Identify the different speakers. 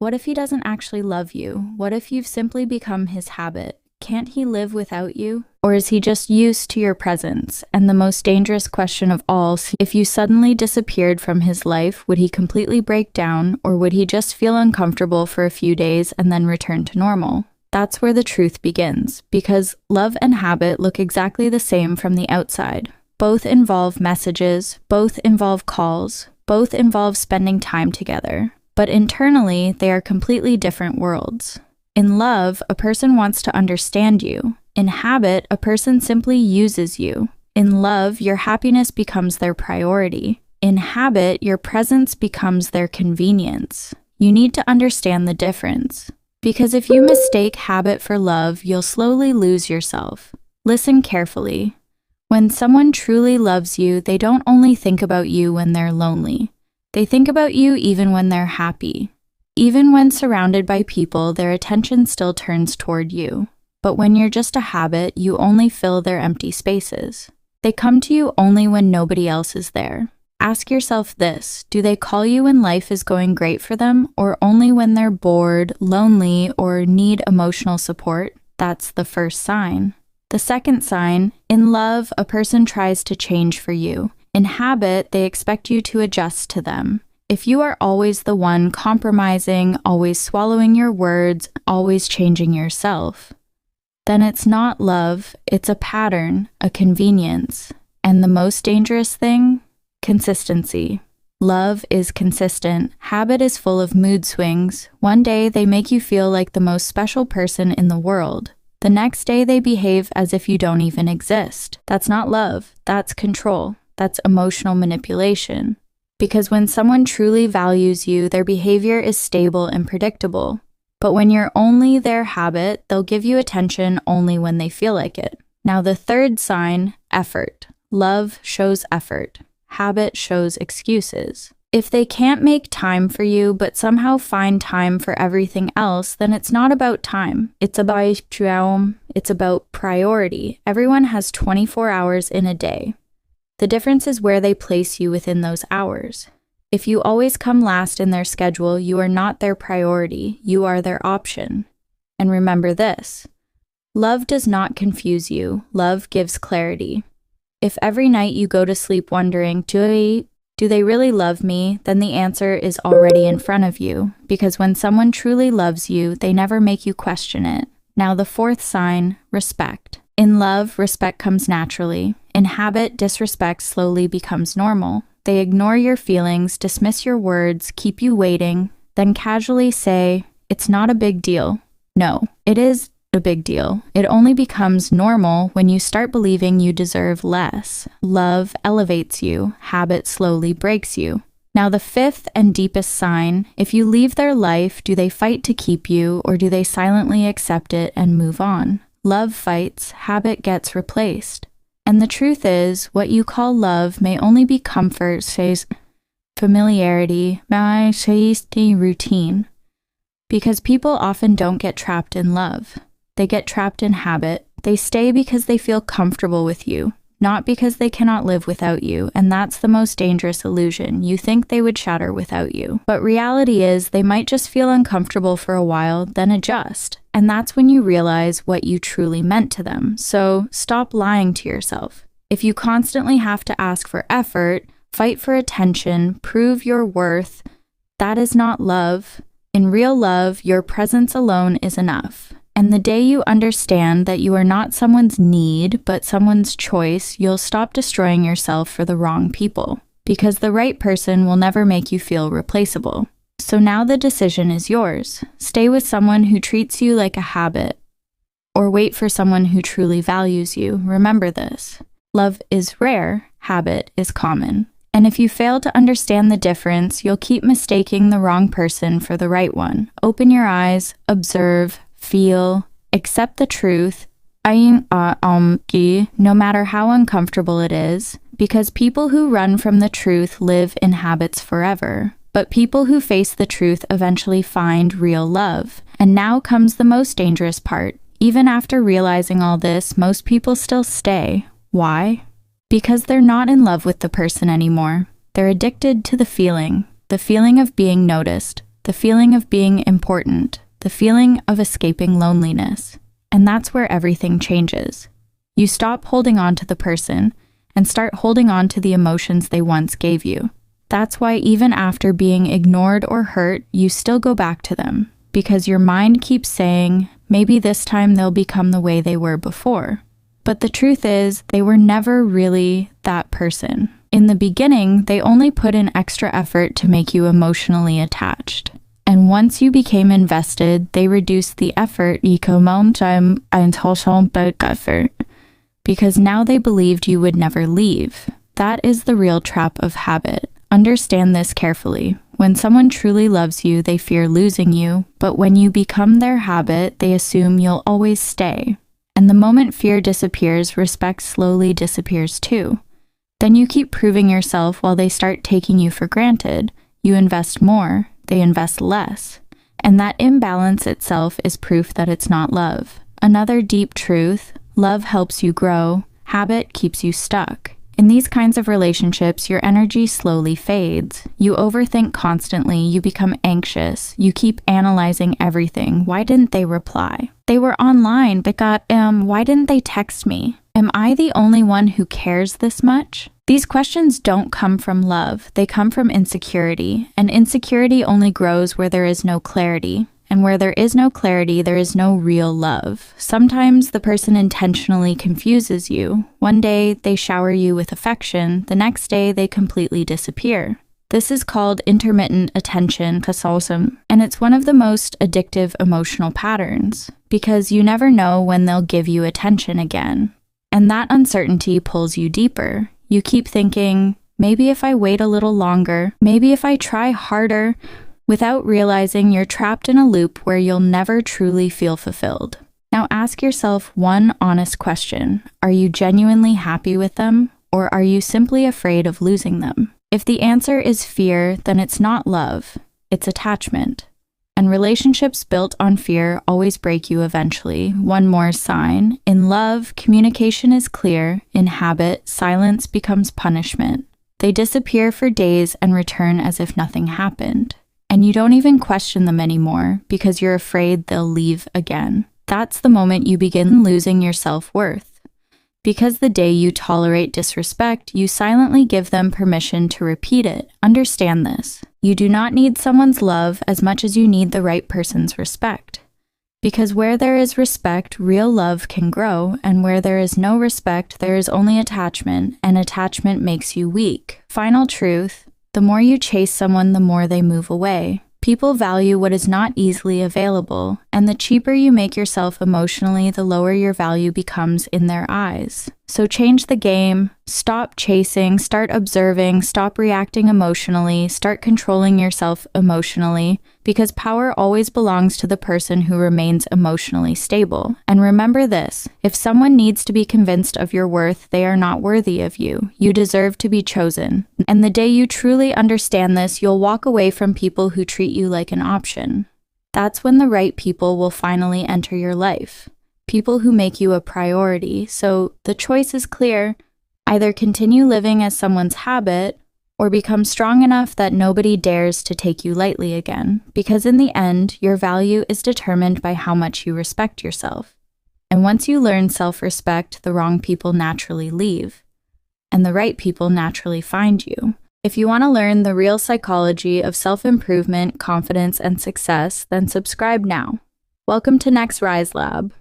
Speaker 1: What if he doesn't actually love you? What if you've simply become his habit? Can't he live without you? Or is he just used to your presence? And the most dangerous question of all, if you suddenly disappeared from his life, would he completely break down, or would he just feel uncomfortable for a few days and then return to normal? That's where the truth begins, because love and habit look exactly the same from the outside. Both involve messages, both involve calls, both involve spending time together. But internally, they are completely different worlds. In love, a person wants to understand you. In habit, a person simply uses you. In love, your happiness becomes their priority. In habit, your presence becomes their convenience. You need to understand the difference. Because if you mistake habit for love, you'll slowly lose yourself. Listen carefully. When someone truly loves you, they don't only think about you when they're lonely. They think about you even when they're happy. Even when surrounded by people, their attention still turns toward you. But when you're just a habit, you only fill their empty spaces. They come to you only when nobody else is there. Ask yourself this: do they call you when life is going great for them, or only when they're bored, lonely, or need emotional support? That's the first sign. The second sign: in love, a person tries to change for you. In habit, they expect you to adjust to them. If you are always the one compromising, always swallowing your words, always changing yourself, then it's not love, it's a pattern, a convenience. And the most dangerous thing? Consistency. Love is consistent. Habit is full of mood swings. One day they make you feel like the most special person in the world. The next day they behave as if you don't even exist. That's not love, that's control. That's emotional manipulation. Because when someone truly values you, their behavior is stable and predictable. But when you're only their habit, they'll give you attention only when they feel like it. Now the third sign: effort. Love shows effort. Habit shows excuses. If they can't make time for you, but somehow find time for everything else, then it's not about time. It's about priority. Everyone has 24 hours in a day. The difference is where they place you within those hours. If you always come last in their schedule, you are not their priority, you are their option. And remember this: love does not confuse you, love gives clarity. If every night you go to sleep wondering, do they really love me? Then the answer is already in front of you, because when someone truly loves you, they never make you question it. Now the fourth sign: respect. In love, respect comes naturally. In habit, disrespect slowly becomes normal. They ignore your feelings, dismiss your words, keep you waiting, then casually say, "It's not a big deal." No, it is a big deal. It only becomes normal when you start believing you deserve less. Love elevates you. Habit slowly breaks you. Now the fifth and deepest sign: if you leave their life, do they fight to keep you, or do they silently accept it and move on? Love fights, habit gets replaced. And the truth is, what you call love may only be comfort, says familiarity, routine. Because people often don't get trapped in love. They get trapped in habit. They stay because they feel comfortable with you, not because they cannot live without you, and that's the most dangerous illusion. You think they would shatter without you. But reality is, they might just feel uncomfortable for a while, then adjust. And that's when you realize what you truly meant to them. So stop lying to yourself. If you constantly have to ask for effort, fight for attention, prove your worth, that is not love. In real love, your presence alone is enough. And the day you understand that you are not someone's need, but someone's choice, you'll stop destroying yourself for the wrong people. Because the right person will never make you feel replaceable. So now the decision is yours. Stay with someone who treats you like a habit, or wait for someone who truly values you. Remember this: love is rare, habit is common. And if you fail to understand the difference, you'll keep mistaking the wrong person for the right one. Open your eyes, observe, feel, accept the truth, no matter how uncomfortable it is, because people who run from the truth live in habits forever. But people who face the truth eventually find real love. And now comes the most dangerous part. Even after realizing all this, most people still stay. Why? Because they're not in love with the person anymore. They're addicted to the feeling of being noticed, the feeling of being important, the feeling of escaping loneliness. And that's where everything changes. You stop holding on to the person and start holding on to the emotions they once gave you. That's why even after being ignored or hurt, you still go back to them, because your mind keeps saying, maybe this time they'll become the way they were before. But the truth is, they were never really that person. In the beginning, they only put in extra effort to make you emotionally attached. And once you became invested, they reduced the effort because now they believed you would never leave. That is the real trap of habit. Understand this carefully. When someone truly loves you, they fear losing you, but when you become their habit, they assume you'll always stay. And the moment fear disappears, respect slowly disappears too. Then you keep proving yourself while they start taking you for granted. You invest more, they invest less. And that imbalance itself is proof that it's not love. Another deep truth: love helps you grow, habit keeps you stuck. In these kinds of relationships, your energy slowly fades. You overthink constantly, you become anxious, you keep analyzing everything. Why didn't they reply? They were online, but why didn't they text me? Am I the only one who cares this much? These questions don't come from love, they come from insecurity, and insecurity only grows where there is no clarity. And where there is no clarity, there is no real love. Sometimes the person intentionally confuses you. One day, they shower you with affection. The next day, they completely disappear. This is called intermittent attention, and it's one of the most addictive emotional patterns, because you never know when they'll give you attention again. And that uncertainty pulls you deeper. You keep thinking, maybe if I wait a little longer, maybe if I try harder, without realizing you're trapped in a loop where you'll never truly feel fulfilled. Now ask yourself one honest question. Are you genuinely happy with them, or are you simply afraid of losing them? If the answer is fear, then it's not love, it's attachment. And relationships built on fear always break you eventually. One more sign: in love, communication is clear. In habit, silence becomes punishment. They disappear for days and return as if nothing happened. And you don't even question them anymore because you're afraid they'll leave again. That's the moment you begin losing your self-worth. Because the day you tolerate disrespect, you silently give them permission to repeat it. Understand this. You do not need someone's love as much as you need the right person's respect. Because where there is respect, real love can grow, and where there is no respect, there is only attachment, and attachment makes you weak. Final truth: the more you chase someone, the more they move away. People value what is not easily available, and the cheaper you make yourself emotionally, the lower your value becomes in their eyes. So change the game, stop chasing, start observing, stop reacting emotionally, start controlling yourself emotionally, because power always belongs to the person who remains emotionally stable. And remember this: if someone needs to be convinced of your worth, they are not worthy of you. You deserve to be chosen. And the day you truly understand this, you'll walk away from people who treat you like an option. That's when the right people will finally enter your life. People who make you a priority. So the choice is clear: either continue living as someone's habit, or become strong enough that nobody dares to take you lightly again. Because in the end, your value is determined by how much you respect yourself. And once you learn self-respect, the wrong people naturally leave, and the right people naturally find you. If you want to learn the real psychology of self-improvement, confidence, and success, then subscribe now. Welcome to NexRiseLab.